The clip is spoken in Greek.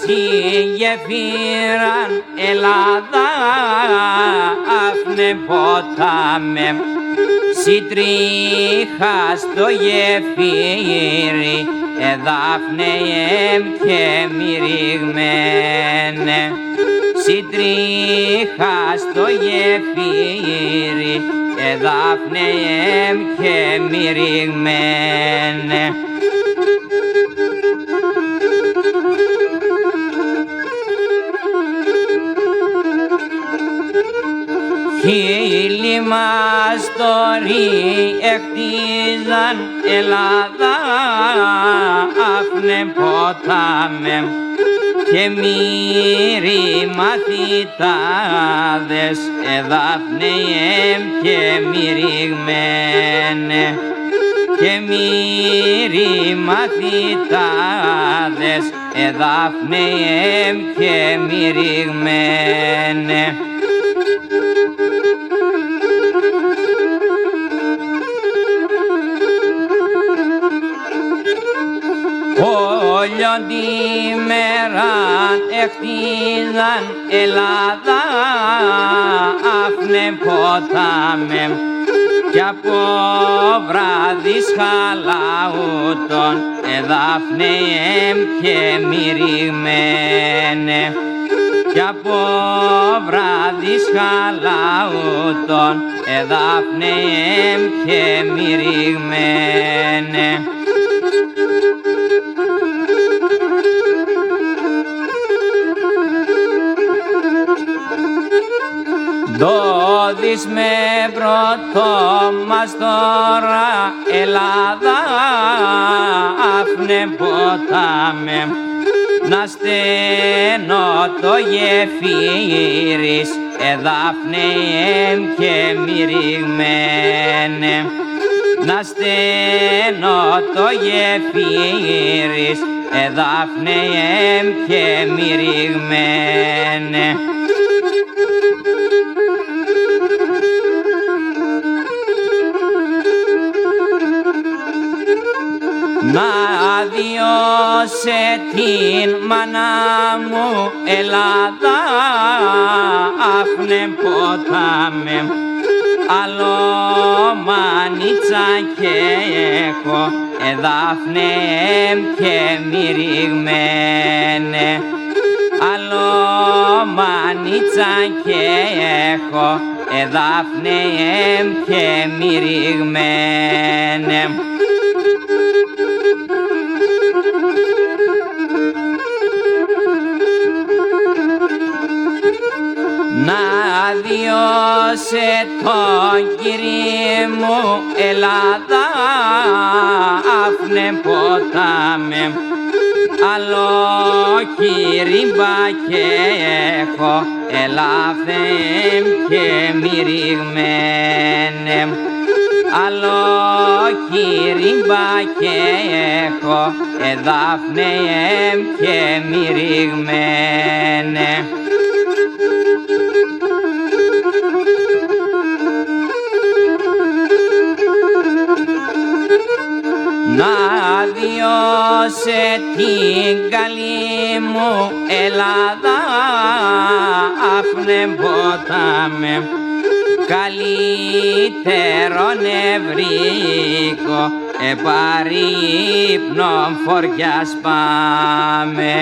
η γεφύραν Ελλάδα άφνε ποτάμε σιτρίχα στο γεφύρι εδάφνε και μυριγμένε σιτρίχα στο γεφύρι εδάφνε και μυριγμένε. Χίλιοι μας τωρί εκτίζαν Ελλάδα άφνε ποτάμε και μύρι μαθητάδες εδάφνε και μυριγμένε και μύρι μαθητάδες εδάφνε και μυριγμένε. Όλη τη μέρα εκτίζαν Ελλάδα άφνε ποτάμε κι από βράδυς χαλαούτων εδάφνε και μυριγμένε κι από βράδυς χαλαούτων εδάφνε και μυριγμένε. Δώδεις με πρώτο μας τώρα Ελλάδα άφνε ποτάμε να στενώ το γεφύρις εδάφνε και μυριγμένε να στενώ το γεφύρις εδάφνε και μυριγμένε. Να διώσε την μάνα μου Ελλάδα άφνε ποτάμε άλλο μανίτσα και έχω εδάφνε και μυριγμένε άλλο μανίτσα και έχω εδάφνε και μυριγμένε. Να διώσε το Κύριε μου Ελλάδα άφνε ποτάμε άλλο κυρίμπα και έχω ελάφε και μυριγμένε άλλο κυρίμπα και έχω εδάφνε και μυριγμένε. Να διώσε την καλή μου Ελλάδα άφνε ποτάμε καλύτερο νευρίκο επαρύπνον φοριάς πάμε.